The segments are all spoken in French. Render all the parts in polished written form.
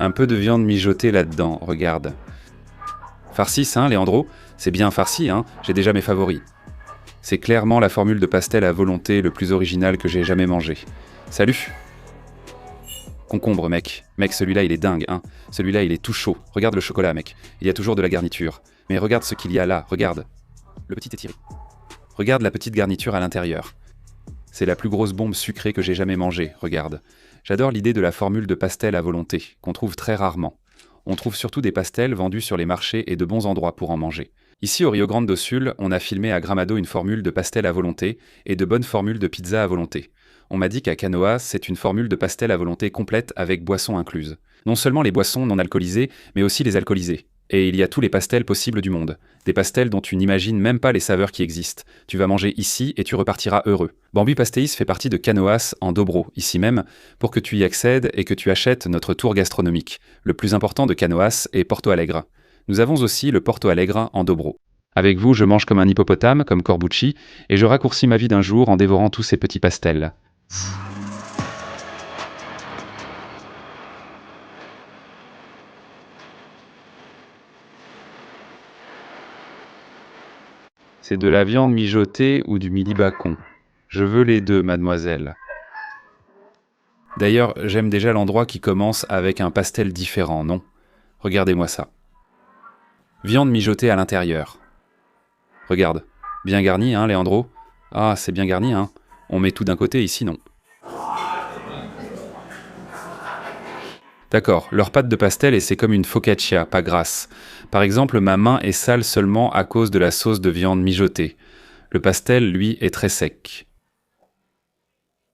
Un peu de viande mijotée là-dedans, regarde. Farcis, hein, Leandro? C'est bien farci, hein? J'ai déjà mes favoris. C'est clairement la formule de pastel à volonté le plus original que j'ai jamais mangé. Salut! Concombre, mec. Mec, celui-là, il est dingue, hein. Celui-là, il est tout chaud. Regarde le chocolat, mec. Il y a toujours de la garniture. Mais regarde ce qu'il y a là, regarde. Le petit étiré. Regarde la petite garniture à l'intérieur. C'est la plus grosse bombe sucrée que j'ai jamais mangée, regarde. J'adore l'idée de la formule de pastel à volonté, qu'on trouve très rarement. On trouve surtout des pastels vendus sur les marchés et de bons endroits pour en manger. Ici, au Rio Grande do Sul, on a filmé à Gramado une formule de pastel à volonté et de bonnes formules de pizza à volonté. On m'a dit qu'à Canoas, c'est une formule de pastel à volonté complète avec boissons incluses. Non seulement les boissons non alcoolisées, mais aussi les alcoolisées. Et il y a tous les pastels possibles du monde. Des pastels dont tu n'imagines même pas les saveurs qui existent. Tu vas manger ici et tu repartiras heureux. Bambi Pastéis fait partie de Canoas, en Dobro, ici même, pour que tu y accèdes et que tu achètes notre tour gastronomique. Le plus important de Canoas est Porto Alegre. Nous avons aussi le Porto Alegre en Dobro. Avec vous, je mange comme un hippopotame, comme Corbucci, et je raccourcis ma vie d'un jour en dévorant tous ces petits pastels. C'est de la viande mijotée ou du midi-bacon. Je veux les deux, mademoiselle. D'ailleurs, j'aime déjà l'endroit qui commence avec un pastel différent, non? Regardez-moi ça. Viande mijotée à l'intérieur. Regarde. Bien garni, hein, Leandro? Ah, c'est bien garni, hein? On met tout d'un côté ici, non? D'accord, leur pâte de pastel et c'est comme une focaccia, pas grasse. Par exemple, ma main est sale seulement à cause de la sauce de viande mijotée. Le pastel, lui, est très sec.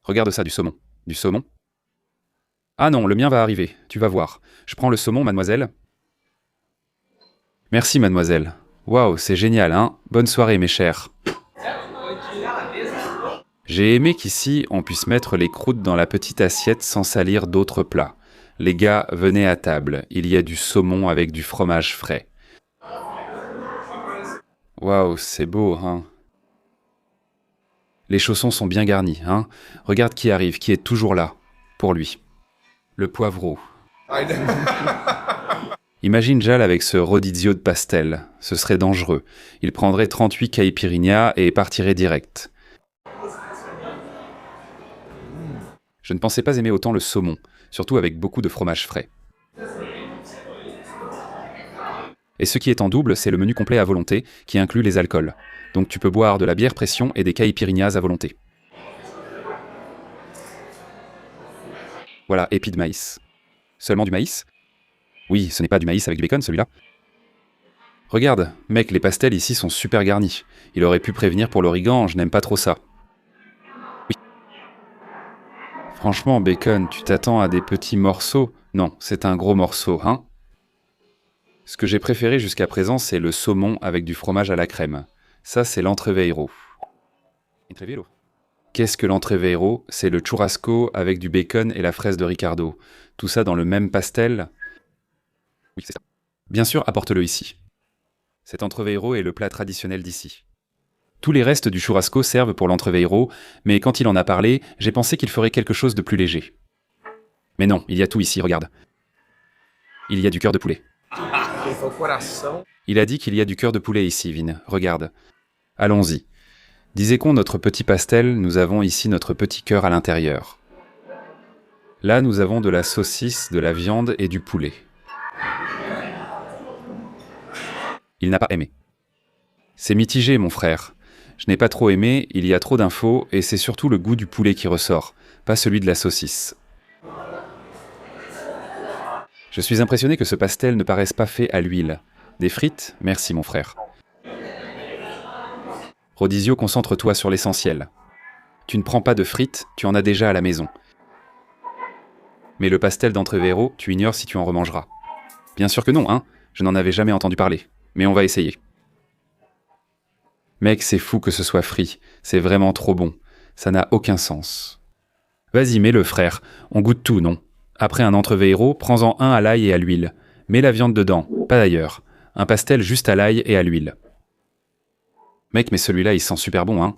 Regarde ça, du saumon. Du saumon? Ah non, le mien va arriver, tu vas voir. Je prends le saumon, mademoiselle. Merci, mademoiselle. Waouh, c'est génial, hein? Bonne soirée, mes chers. J'ai aimé qu'ici, on puisse mettre les croûtes dans la petite assiette sans salir d'autres plats. Les gars, venez à table. Il y a du saumon avec du fromage frais. Waouh, c'est beau, hein? Les chaussons sont bien garnis, hein? Regarde qui arrive, qui est toujours là. Pour lui. Le poivreau. Imagine Jal avec ce rodizio de pastel. Ce serait dangereux. Il prendrait 38 caipirinha et partirait direct. Je ne pensais pas aimer autant le saumon, surtout avec beaucoup de fromage frais. Et ce qui est en double, c'est le menu complet à volonté, qui inclut les alcools. Donc tu peux boire de la bière pression et des caipirinhas à volonté. Voilà, épis de maïs. Seulement du maïs? Oui, ce n'est pas du maïs avec du bacon, celui-là. Regarde, mec, les pastels ici sont super garnis. Il aurait pu prévenir pour l'origan, je n'aime pas trop ça. Oui. Franchement, bacon, tu t'attends à des petits morceaux? Non, c'est un gros morceau, hein? Ce que j'ai préféré jusqu'à présent, c'est le saumon avec du fromage à la crème. Ça, c'est l'entreveiro. Qu'est-ce que l'entreveiro? C'est le churrasco avec du bacon et la fraise de Ricardo. Tout ça dans le même pastel? Oui, c'est ça. Bien sûr, apporte-le ici. Cet entreveiro est le plat traditionnel d'ici. Tous les restes du churrasco servent pour l'entreveiro, mais quand il en a parlé, j'ai pensé qu'il ferait quelque chose de plus léger. Mais non, il y a tout ici, regarde. Il y a du cœur de poulet. Il a dit qu'il y a du cœur de poulet ici, Vin. Regarde. Allons-y. Disait qu'on notre petit pastel, nous avons ici notre petit cœur à l'intérieur. Là, nous avons de la saucisse, de la viande et du poulet. Il n'a pas aimé. C'est mitigé, mon frère. Je n'ai pas trop aimé, il y a trop d'infos, et c'est surtout le goût du poulet qui ressort, pas celui de la saucisse. Je suis impressionné que ce pastel ne paraisse pas fait à l'huile. Des frites? Merci, mon frère. Rodizio, concentre-toi sur l'essentiel. Tu ne prends pas de frites, tu en as déjà à la maison. Mais le pastel d'entreveiro, tu ignores si tu en remangeras. Bien sûr que non, hein? Je n'en avais jamais entendu parler. Mais on va essayer. Mec, c'est fou que ce soit frit. C'est vraiment trop bon. Ça n'a aucun sens. Vas-y, mets-le, frère. On goûte tout, non? Après un entreveiro, prends-en un à l'ail et à l'huile. Mets la viande dedans, pas d'ailleurs. Un pastel juste à l'ail et à l'huile. Mec, mais celui-là, il sent super bon, hein?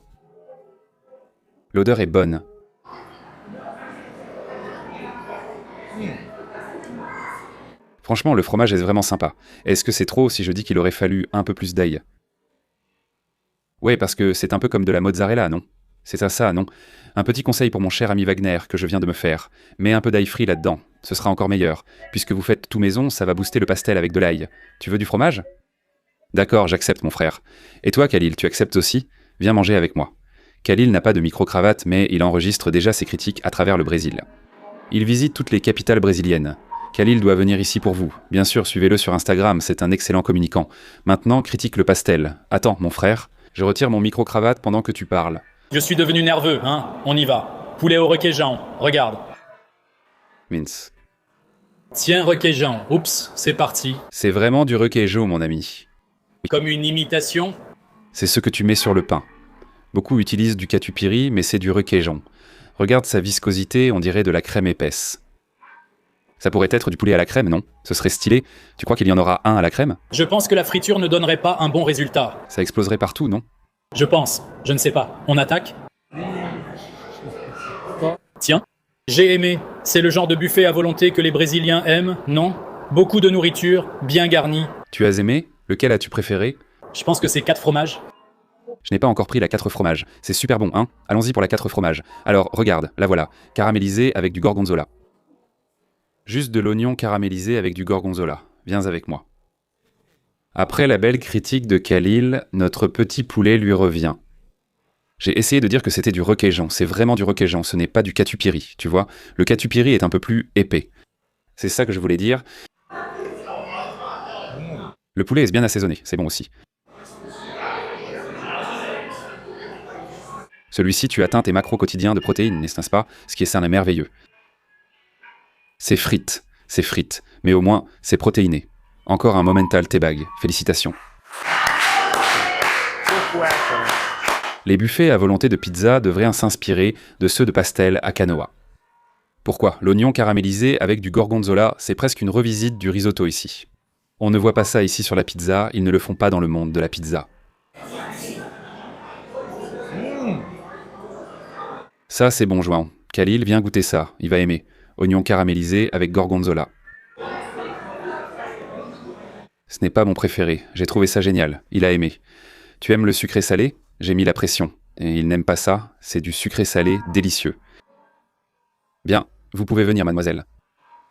L'odeur est bonne. Franchement, le fromage est vraiment sympa. Est-ce que c'est trop si je dis qu'il aurait fallu un peu plus d'ail? Ouais, parce que c'est un peu comme de la mozzarella, non? C'est ça, non? Un petit conseil pour mon cher ami Wagner que je viens de me faire. Mets un peu d'ail frit là-dedans, ce sera encore meilleur. Puisque vous faites tout maison, ça va booster le pastel avec de l'ail. Tu veux du fromage? D'accord, j'accepte mon frère. Et toi, Khalil, tu acceptes aussi? Viens manger avec moi. Khalil n'a pas de micro-cravate, mais il enregistre déjà ses critiques à travers le Brésil. Il visite toutes les capitales brésiliennes. Khalil doit venir ici pour vous. Bien sûr, suivez-le sur Instagram, c'est un excellent communicant. Maintenant, critique le pastel. Attends, mon frère, je retire mon micro-cravate pendant que tu parles. Je suis devenu nerveux, hein? On y va. Poulet au requesjan, regarde. Mince. Tiens, requesjan. Oups, c'est parti. C'est vraiment du requeijo, mon ami. Comme une imitation? C'est ce que tu mets sur le pain. Beaucoup utilisent du catupiry, mais c'est du requeijon. Regarde sa viscosité, on dirait de la crème épaisse. Ça pourrait être du poulet à la crème, non? Ce serait stylé. Tu crois qu'il y en aura un à la crème? Je pense que la friture ne donnerait pas un bon résultat. Ça exploserait partout, non? Je pense. Je ne sais pas. On attaque? Tiens. J'ai aimé. C'est le genre de buffet à volonté que les Brésiliens aiment, non? Beaucoup de nourriture, bien garnie. Tu as aimé? Lequel as-tu préféré? Je pense que c'est 4 fromages. Je n'ai pas encore pris la 4 fromages. C'est super bon, hein? Allons-y pour la 4 fromages. Alors, regarde, la voilà. Caramélisée avec du gorgonzola. Juste de l'oignon caramélisé avec du gorgonzola. Viens avec moi. Après la belle critique de Khalil, notre petit poulet lui revient. J'ai essayé de dire que c'était du requeijon. C'est vraiment du requeijon, ce n'est pas du catupiry, tu vois. Le catupiry est un peu plus épais. C'est ça que je voulais dire. Le poulet est bien assaisonné, c'est bon aussi. Celui-ci, tu atteins tes macros quotidiens de protéines, n'est-ce pas? Ce qui est sain et merveilleux. C'est frites, mais au moins, c'est protéiné. Encore un momental teabag, félicitations. Les buffets à volonté de pizza devraient s'inspirer de ceux de pastel à quinoa. Pourquoi? L'oignon caramélisé avec du gorgonzola, c'est presque une revisite du risotto ici. On ne voit pas ça ici sur la pizza, ils ne le font pas dans le monde de la pizza. Ça, c'est bon, João. Khalil, viens goûter ça, il va aimer. Oignon caramélisé avec gorgonzola. Ce n'est pas mon préféré, j'ai trouvé ça génial, il a aimé. Tu aimes le sucré salé? J'ai mis la pression. Et il n'aime pas ça, c'est du sucré salé délicieux. Bien, vous pouvez venir, mademoiselle.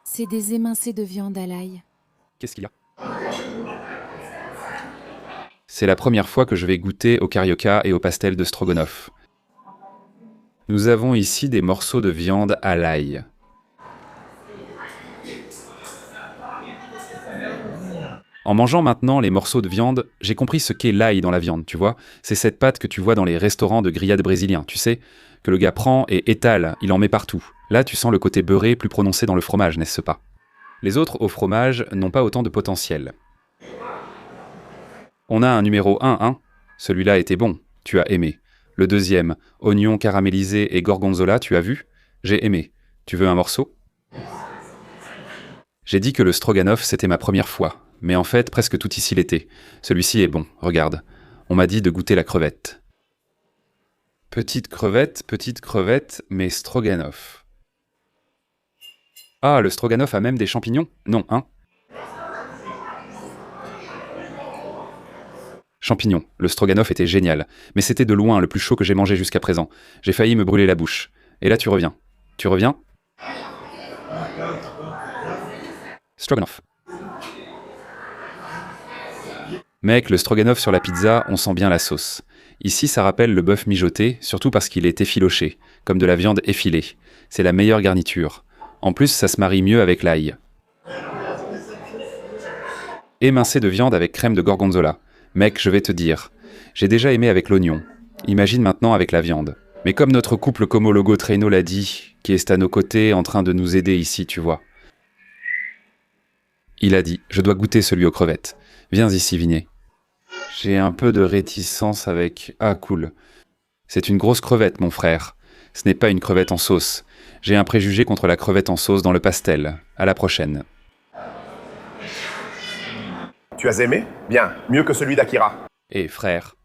C'est des émincés de viande à l'ail. Qu'est-ce qu'il y a? C'est la première fois que je vais goûter au carioca et au pastel de stroganoff. Nous avons ici des morceaux de viande à l'ail. En mangeant maintenant les morceaux de viande, j'ai compris ce qu'est l'ail dans la viande, tu vois. C'est cette pâte que tu vois dans les restaurants de grillades brésiliens, tu sais, que le gars prend et étale, il en met partout. Là, tu sens le côté beurré plus prononcé dans le fromage, n'est-ce pas? Les autres au fromage n'ont pas autant de potentiel. On a un numéro 1, hein? Celui-là était bon, tu as aimé. Le deuxième, oignon caramélisé et gorgonzola, tu as vu? J'ai aimé. Tu veux un morceau? J'ai dit que le stroganoff, c'était ma première fois. Mais en fait, presque tout ici l'était. Celui-ci est bon, regarde. On m'a dit de goûter la crevette. Petite crevette, mais stroganoff. Ah, le stroganoff a même des champignons? Non, hein? Champignons, le stroganoff était génial, mais c'était de loin le plus chaud que j'ai mangé jusqu'à présent. J'ai failli me brûler la bouche. Et là tu reviens. Tu reviens? Stroganoff. Mec, le stroganoff sur la pizza, on sent bien la sauce. Ici, ça rappelle le bœuf mijoté, surtout parce qu'il est effiloché, comme de la viande effilée. C'est la meilleure garniture. En plus, ça se marie mieux avec l'ail. Émincé de viande avec crème de gorgonzola. Mec, je vais te dire, j'ai déjà aimé avec l'oignon. Imagine maintenant avec la viande. Mais comme notre couple Como Logo Traino l'a dit, qui est à nos côtés en train de nous aider ici, tu vois. Il a dit, je dois goûter celui aux crevettes. Viens ici, Vigné. J'ai un peu de réticence avec... Ah, cool. C'est une grosse crevette, mon frère. Ce n'est pas une crevette en sauce. J'ai un préjugé contre la crevette en sauce dans le pastel. À la prochaine. Tu as aimé? Bien, mieux que celui d'Akira. Eh, frère.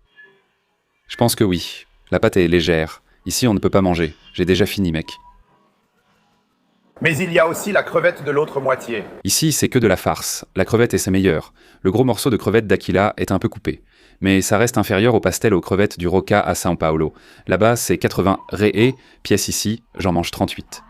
Je pense que oui. La pâte est légère. Ici, on ne peut pas manger. J'ai déjà fini, mec. Mais il y a aussi la crevette de l'autre moitié. Ici, c'est que de la farce. La crevette est ses meilleures. Le gros morceau de crevette d'Aquila est un peu coupé. Mais ça reste inférieur au pastel aux crevettes du Roca à São Paulo. Là-bas, c'est 80 reais, pièce ici, j'en mange 38.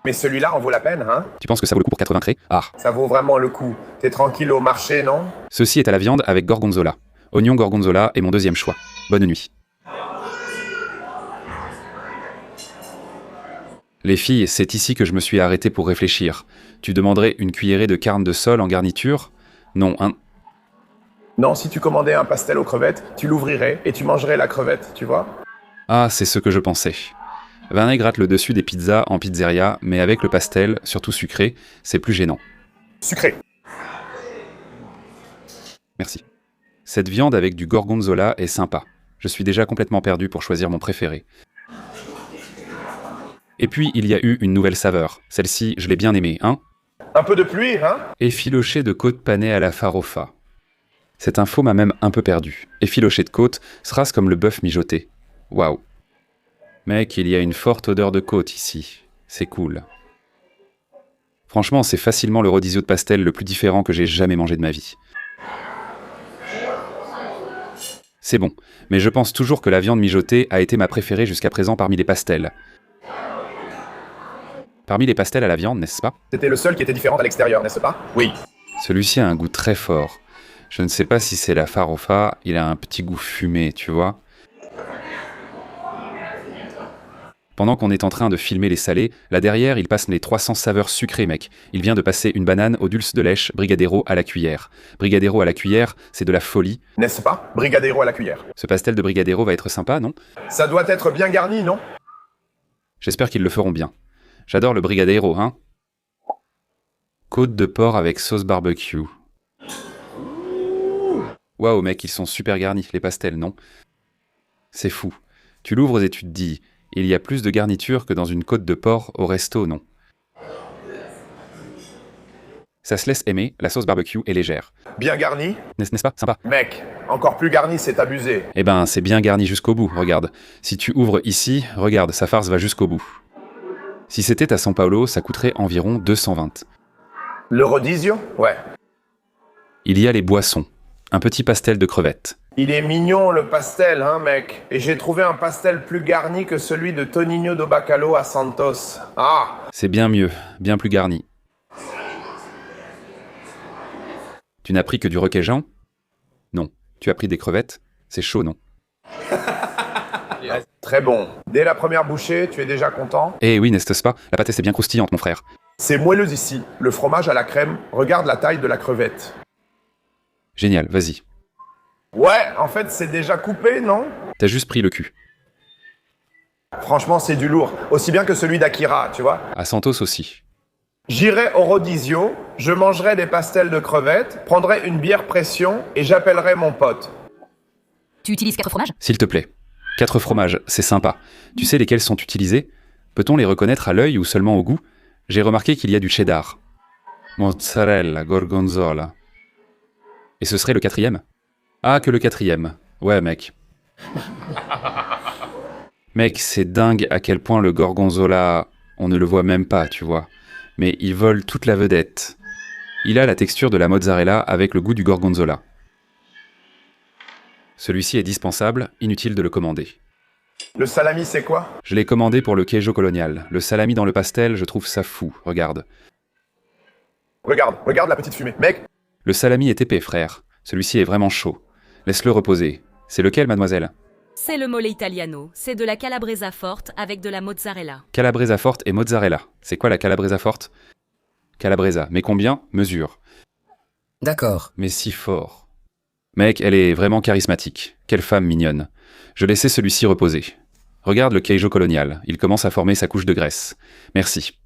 Mais celui-là en vaut la peine, hein? Tu penses que ça vaut le coup pour 80 craies? Ah. Ça vaut vraiment le coup. T'es tranquille au marché, non? Ceci est à la viande avec gorgonzola. Oignon gorgonzola est mon deuxième choix. Bonne nuit. Les filles, c'est ici que je me suis arrêté pour réfléchir. Tu demanderais une cuillerée de carne de sol en garniture? Non, Non, si tu commandais un pastel aux crevettes, tu l'ouvrirais et tu mangerais la crevette, tu vois? Ah, c'est ce que je pensais. Vianney gratte le dessus des pizzas en pizzeria, mais avec le pastel, surtout sucré, c'est plus gênant. Sucré. Merci. Cette viande avec du gorgonzola est sympa. Je suis déjà complètement perdu pour choisir mon préféré. Et puis, il y a eu une nouvelle saveur. Celle-ci, je l'ai bien aimée, hein? Un peu de pluie, hein? Effiloché de côte panée à la farofa. Cette info m'a même un peu perdu. Effiloché de côte, sera comme le bœuf mijoté. Waouh. Mec, il y a une forte odeur de côte ici. C'est cool. Franchement, c'est facilement le rodizio de pastel le plus différent que j'ai jamais mangé de ma vie. C'est bon, mais je pense toujours que la viande mijotée a été ma préférée jusqu'à présent parmi les pastels. Parmi les pastels à la viande, n'est-ce pas? C'était le seul qui était différent à l'extérieur, n'est-ce pas? Oui. Celui-ci a un goût très fort. Je ne sais pas si c'est la farofa, il a un petit goût fumé, tu vois. Pendant qu'on est en train de filmer les salés, là derrière, il passe les 300 saveurs sucrées, mec. Il vient de passer une banane au dulce de lèche, brigadeiro à la cuillère. Brigadeiro à la cuillère, c'est de la folie. N'est-ce pas? Brigadeiro à la cuillère. Ce pastel de brigadeiro va être sympa, non? Ça doit être bien garni, non? J'espère qu'ils le feront bien. J'adore le brigadeiro, hein? Côte de porc avec sauce barbecue. Waouh, mec, ils sont super garnis, les pastels, non? C'est fou. Tu l'ouvres et tu te dis... Il y a plus de garniture que dans une côte de porc au resto, non? Ça se laisse aimer, la sauce barbecue est légère. Bien garni? N'est-ce pas? Sympa. Mec, encore plus garni, c'est abusé. Eh ben, c'est bien garni jusqu'au bout, regarde. Si tu ouvres ici, regarde, sa farce va jusqu'au bout. Si c'était à São Paulo, ça coûterait environ 220. Le rodizio? Ouais. Il y a les boissons. Un petit pastel de crevettes. Il est mignon le pastel, hein, mec. Et j'ai trouvé un pastel plus garni que celui de Toninho do Bacalhau à Santos. Ah! C'est bien mieux, bien plus garni. Tu n'as pris que du requesão? Non. Tu as pris des crevettes? C'est chaud, non? Très bon. Dès la première bouchée, tu es déjà content? Eh oui, n'est-ce pas? La pâte est bien croustillante, mon frère. C'est moelleux ici. Le fromage à la crème, regarde la taille de la crevette. Génial, vas-y. Ouais, en fait, c'est déjà coupé, non? T'as juste pris le cul. Franchement, c'est du lourd. Aussi bien que celui d'Akira, tu vois. À Santos aussi. J'irai au rodizio, je mangerai des pastels de crevettes, prendrai une bière pression et j'appellerai mon pote. Tu utilises 4 fromages? S'il te plaît. 4 fromages, c'est sympa. Tu sais lesquels sont utilisés? Peut-on les reconnaître à l'œil ou seulement au goût? J'ai remarqué qu'il y a du cheddar. Mozzarella, gorgonzola. Et ce serait le 4e? Ah, que le 4e. Ouais, mec. Mec, c'est dingue à quel point le gorgonzola, on ne le voit même pas, tu vois. Mais il vole toute la vedette. Il a la texture de la mozzarella avec le goût du gorgonzola. Celui-ci est dispensable, inutile de le commander. Le salami, c'est quoi? Je l'ai commandé pour le queijo colonial. Le salami dans le pastel, je trouve ça fou, regarde. Regarde la petite fumée. Mec, Le salami est épais, frère. Celui-ci est vraiment chaud. Laisse-le reposer. C'est lequel, mademoiselle? C'est le mole italiano. C'est de la calabresa forte avec de la mozzarella. Calabresa forte et mozzarella. C'est quoi la calabresa forte? Calabresa. Mais combien? Mesure. D'accord. Mais si fort. Mec, elle est vraiment charismatique. Quelle femme mignonne. Je laissais celui-ci reposer. Regarde le queijo colonial. Il commence à former sa couche de graisse. Merci.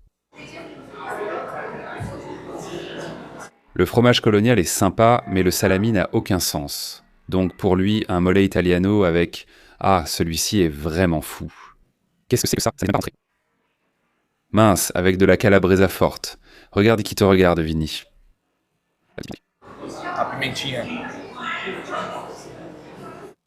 Le fromage colonial est sympa, mais le salami n'a aucun sens. Donc pour lui, un mole italiano avec... Ah, celui-ci est vraiment fou. Qu'est-ce que c'est que ça? Ça n'est même pas entré. Mince, avec de la calabresa forte. Regarde qui te regarde, Vinny.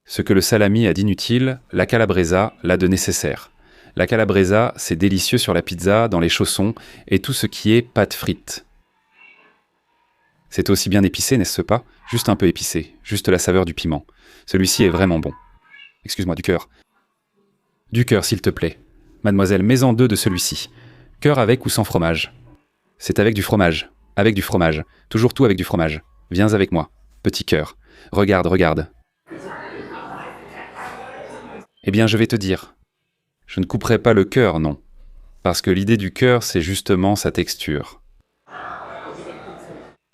Ce que le salami a d'inutile, la calabresa l'a de nécessaire. La calabresa, c'est délicieux sur la pizza, dans les chaussons, et tout ce qui est pâte frite. C'est aussi bien épicé, n'est-ce pas? Juste un peu épicé, juste la saveur du piment. Celui-ci est vraiment bon. Excuse-moi, du cœur. Du cœur, s'il te plaît. Mademoiselle, mets-en 2 de celui-ci. Cœur avec ou sans fromage? C'est avec du fromage. Avec du fromage. Toujours tout avec du fromage. Viens avec moi. Petit cœur. Regarde, regarde. Eh bien, je vais te dire. Je ne couperai pas le cœur, non. Parce que l'idée du cœur, c'est justement sa texture.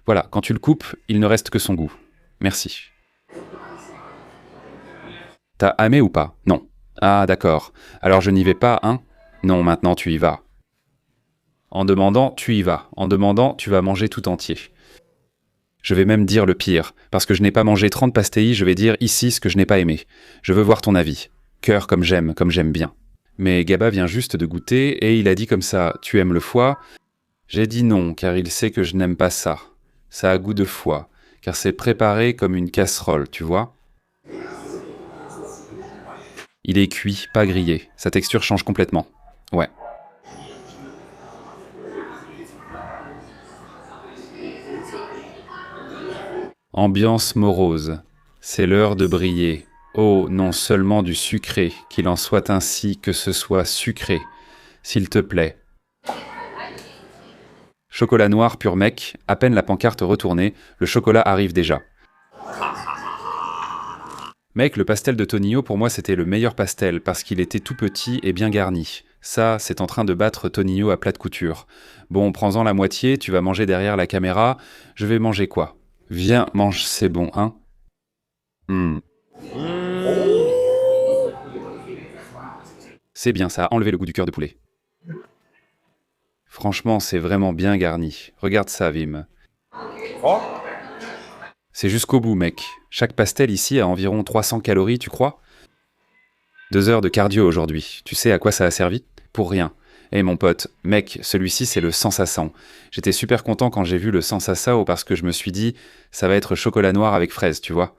Voilà, quand tu le coupes, il ne reste que son goût. Merci. T'as aimé ou pas? Non. Ah, d'accord. Alors je n'y vais pas, hein? Non, maintenant tu y vas. En demandant, tu y vas. En demandant, tu vas manger tout entier. Je vais même dire le pire. Parce que je n'ai pas mangé 30 pastéis, je vais dire ici ce que je n'ai pas aimé. Je veux voir ton avis. Cœur comme j'aime bien. Mais Gaba vient juste de goûter et il a dit comme ça, tu aimes le foie? J'ai dit non, car il sait que je n'aime pas ça. Ça a goût de foie, car c'est préparé comme une casserole, tu vois? Il est cuit, pas grillé. Sa texture change complètement. Ouais. Ambiance morose. C'est l'heure de briller. Oh, non seulement du sucré, qu'il en soit ainsi, que ce soit sucré. S'il te plaît. Chocolat noir pur mec, à peine la pancarte retournée, le chocolat arrive déjà. Mec, le pastel de Tonio, pour moi, c'était le meilleur pastel, parce qu'il était tout petit et bien garni. Ça, c'est en train de battre Tonio à plat de couture. Bon, prends-en la moitié, tu vas manger derrière la caméra. Je vais manger quoi? Viens, mange, c'est bon, hein? C'est bien, ça a enlevé le goût du cœur de poulet. Franchement, c'est vraiment bien garni. Regarde ça, Vim. C'est jusqu'au bout, mec. Chaque pastel ici a environ 300 calories, tu crois? 2 heures de cardio aujourd'hui. Tu sais à quoi ça a servi? Pour rien. Eh mon pote, mec, celui-ci c'est le Sensasao. J'étais super content quand j'ai vu le Sensasao parce que je me suis dit, ça va être chocolat noir avec fraise, tu vois?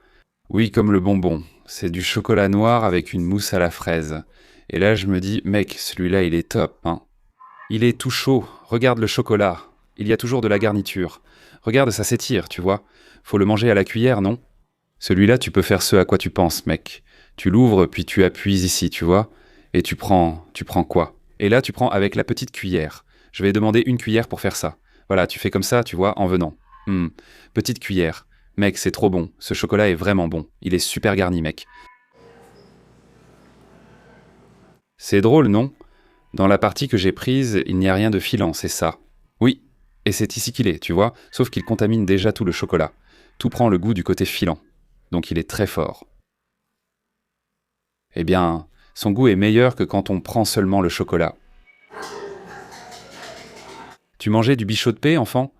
Oui, comme le bonbon. C'est du chocolat noir avec une mousse à la fraise. Et là je me dis, mec, celui-là il est top, hein. Il est tout chaud, regarde le chocolat. Il y a toujours de la garniture. Regarde, ça s'étire, tu vois. Faut le manger à la cuillère, non? Celui-là, tu peux faire ce à quoi tu penses, mec. Tu l'ouvres, puis tu appuies ici, tu vois. Et tu prends quoi? Et là, tu prends avec la petite cuillère. Je vais demander une cuillère pour faire ça. Voilà, tu fais comme ça, tu vois, en venant. Petite cuillère. Mec, c'est trop bon. Ce chocolat est vraiment bon. Il est super garni, mec. C'est drôle, non? Dans la partie que j'ai prise, il n'y a rien de filant, c'est ça. Oui, et c'est ici qu'il est, tu vois, sauf qu'il contamine déjà tout le chocolat. Tout prend le goût du côté filant. Donc il est très fort. Eh bien, son goût est meilleur que quand on prend seulement le chocolat. Tu mangeais du bichot de paix, enfant?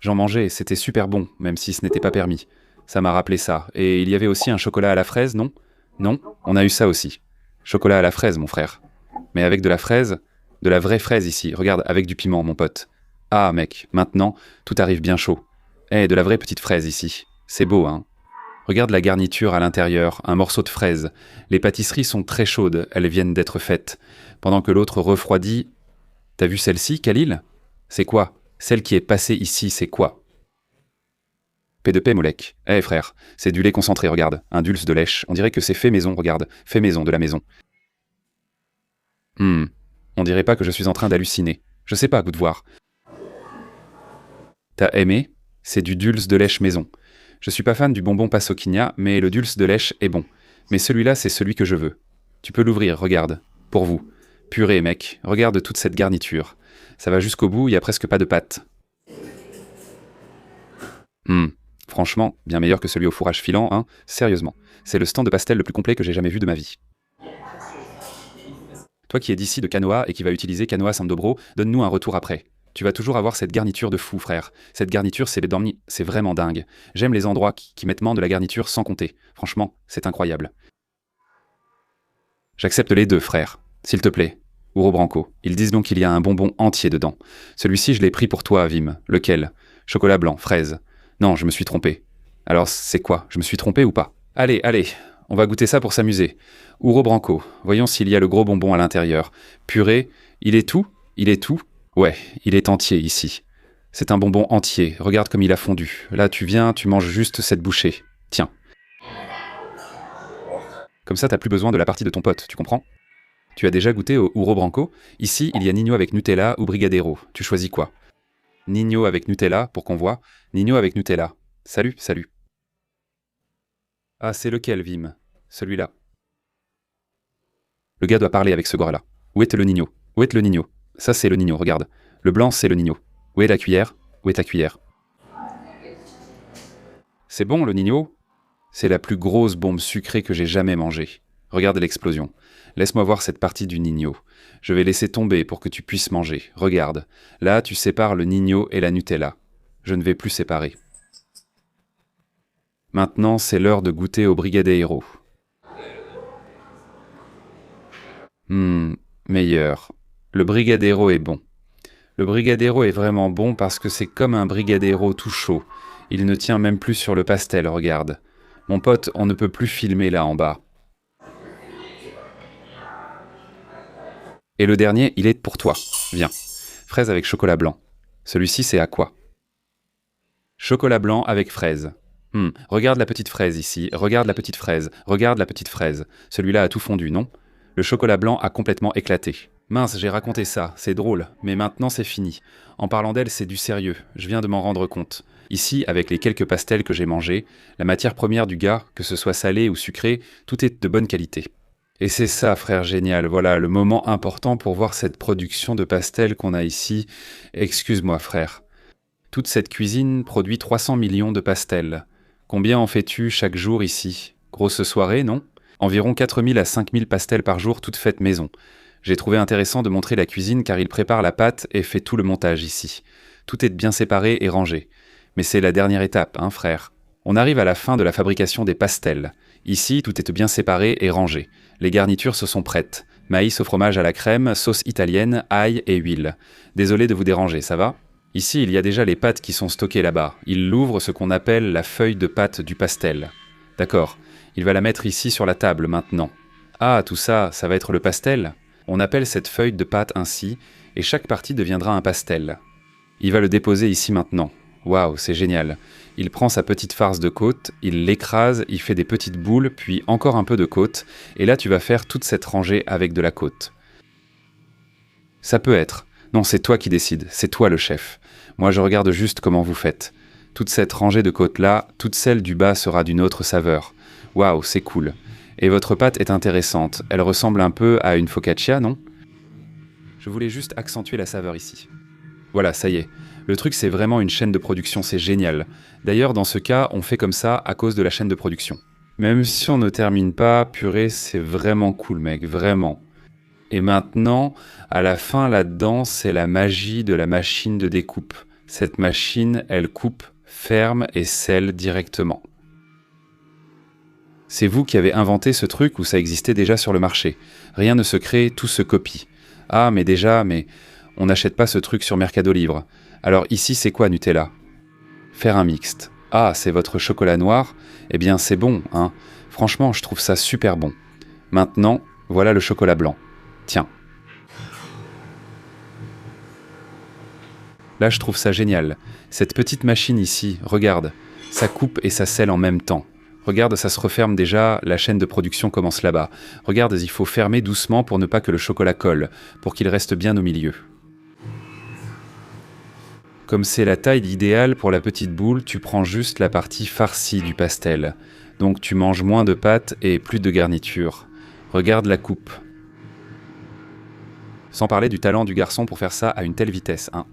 J'en mangeais, c'était super bon, même si ce n'était pas permis. Ça m'a rappelé ça. Et il y avait aussi un chocolat à la fraise, non? Non, on a eu ça aussi. Chocolat à la fraise, mon frère. Mais avec de la fraise, de la vraie fraise ici. Regarde, avec du piment, mon pote. Ah, mec, maintenant, tout arrive bien chaud. De la vraie petite fraise ici. C'est beau, hein? Regarde la garniture à l'intérieur, un morceau de fraise. Les pâtisseries sont très chaudes, elles viennent d'être faites. Pendant que l'autre refroidit... T'as vu celle-ci, Khalil? C'est quoi? Celle qui est passée ici, c'est quoi? Paix de paix, Molek. Frère, c'est du lait concentré, regarde. Un dulce de lèche. On dirait que c'est fait maison, regarde. Fait maison, de la maison. On dirait pas que je suis en train d'halluciner. Je sais pas, goût de voir. T'as aimé? C'est du dulce de lèche maison. Je suis pas fan du bonbon Pasoquinia, mais le dulce de lèche est bon. Mais celui-là, c'est celui que je veux. Tu peux l'ouvrir, regarde. Pour vous. Purée, mec. Regarde toute cette garniture. Ça va jusqu'au bout, il y a presque pas de pâte. Franchement, bien meilleur que celui au fourrage filant, hein. Sérieusement. C'est le stand de pastel le plus complet que j'ai jamais vu de ma vie. Toi qui es d'ici de Canoa et qui va utiliser Canoa Sandobro, donne-nous un retour après. Tu vas toujours avoir cette garniture de fou, frère. Cette garniture, c'est les dormis, c'est vraiment dingue. J'aime les endroits qui mettent de la garniture sans compter. Franchement, c'est incroyable. J'accepte les deux, frère. S'il te plaît. Ouro Branco. Ils disent donc qu'il y a un bonbon entier dedans. Celui-ci, je l'ai pris pour toi, Vim. Lequel? Chocolat blanc, fraise. Non, je me suis trompé. Alors, c'est quoi? Je me suis trompé ou pas? Allez, On va goûter ça pour s'amuser. Ouro Branco, voyons s'il y a le gros bonbon à l'intérieur. Purée, il est tout? Il est tout? Ouais, il est entier ici. C'est un bonbon entier, regarde comme il a fondu. Là, tu viens, tu manges juste cette bouchée. Tiens. Comme ça, t'as plus besoin de la partie de ton pote, tu comprends? Tu as déjà goûté au Ouro Branco? Ici, il y a Nino avec Nutella ou Brigadero. Tu choisis quoi? Nino avec Nutella, pour qu'on voit. Nino avec Nutella. Salut, salut. Ah, c'est lequel, Vim? Celui-là. Le gars doit parler avec ce gars-là. Où est le Nino? Où est le Nino? Ça, c'est le Nino, regarde. Le blanc, c'est le Nino. Où est la cuillère? Où est ta cuillère? C'est bon, le Nino? C'est la plus grosse bombe sucrée que j'ai jamais mangée. Regarde l'explosion. Laisse-moi voir cette partie du Nino. Je vais laisser tomber pour que tu puisses manger. Regarde. Là, tu sépares le Nino et la Nutella. Je ne vais plus séparer. Maintenant, c'est l'heure de goûter au Brigadeiro. Meilleur. Le Brigadeiro est bon. Le Brigadeiro est vraiment bon parce que c'est comme un Brigadeiro tout chaud. Il ne tient même plus sur le pastel, regarde. Mon pote, on ne peut plus filmer là en bas. Et le dernier, il est pour toi. Viens. Fraise avec chocolat blanc. Celui-ci, c'est à quoi? Chocolat blanc avec fraise. Regarde la petite fraise ici. Regarde la petite fraise. Regarde la petite fraise. Celui-là a tout fondu, non? Le chocolat blanc a complètement éclaté. Mince, j'ai raconté ça. C'est drôle. Mais maintenant, c'est fini. En parlant d'elle, c'est du sérieux. Je viens de m'en rendre compte. Ici, avec les quelques pastels que j'ai mangés, la matière première du gars, que ce soit salé ou sucré, tout est de bonne qualité. Et c'est ça, frère génial, voilà, le moment important pour voir cette production de pastels qu'on a ici. Excuse-moi, frère. Toute cette cuisine produit 300 millions de pastels. Combien en fais-tu chaque jour ici? Grosse soirée, non? Environ 4000 à 5000 pastels par jour, toutes faites maison. J'ai trouvé intéressant de montrer la cuisine car il prépare la pâte et fait tout le montage ici. Tout est bien séparé et rangé. Mais c'est la dernière étape, hein, frère. On arrive à la fin de la fabrication des pastels. Ici, tout est bien séparé et rangé. Les garnitures se sont prêtes. Maïs au fromage à la crème, sauce italienne, ail et huile. Désolé de vous déranger, ça va? Ici, il y a déjà les pâtes qui sont stockées là-bas. Il l'ouvre ce qu'on appelle la feuille de pâte du pastel. D'accord. Il va la mettre ici sur la table maintenant. Ah, tout ça, ça va être le pastel? On appelle cette feuille de pâte ainsi, et chaque partie deviendra un pastel. Il va le déposer ici maintenant. Waouh, c'est génial. Il prend sa petite farce de côte, il l'écrase, il fait des petites boules, puis encore un peu de côte, et là tu vas faire toute cette rangée avec de la côte. Ça peut être. Non, c'est toi qui décides, c'est toi le chef. Moi je regarde juste comment vous faites. Toute cette rangée de côtes-là, toute celle du bas sera d'une autre saveur. Waouh, c'est cool. Et votre pâte est intéressante, elle ressemble un peu à une focaccia, non? Je voulais juste accentuer la saveur ici. Voilà, ça y est. Le truc, c'est vraiment une chaîne de production, c'est génial. D'ailleurs, dans ce cas, on fait comme ça à cause de la chaîne de production. Même si on ne termine pas, purée, c'est vraiment cool, mec, vraiment. Et maintenant, à la fin, là-dedans, c'est la magie de la machine de découpe. Cette machine, elle coupe, ferme et scelle directement. C'est vous qui avez inventé ce truc ou ça existait déjà sur le marché? Rien ne se crée, tout se copie. Ah, mais on n'achète pas ce truc sur Mercado Libre. Alors ici, c'est quoi Nutella? Faire un mixte. Ah, c'est votre chocolat noir? Eh bien, c'est bon, hein. Franchement, je trouve ça super bon. Maintenant, voilà le chocolat blanc. Tiens. Là, je trouve ça génial. Cette petite machine ici, regarde. Ça coupe et ça scelle en même temps. Regarde, ça se referme déjà, la chaîne de production commence là-bas. Regarde, il faut fermer doucement pour ne pas que le chocolat colle, pour qu'il reste bien au milieu. Comme c'est la taille idéale pour la petite boule, tu prends juste la partie farcie du pastel. Donc tu manges moins de pâte et plus de garniture. Regarde la coupe. Sans parler du talent du garçon pour faire ça à une telle vitesse, hein.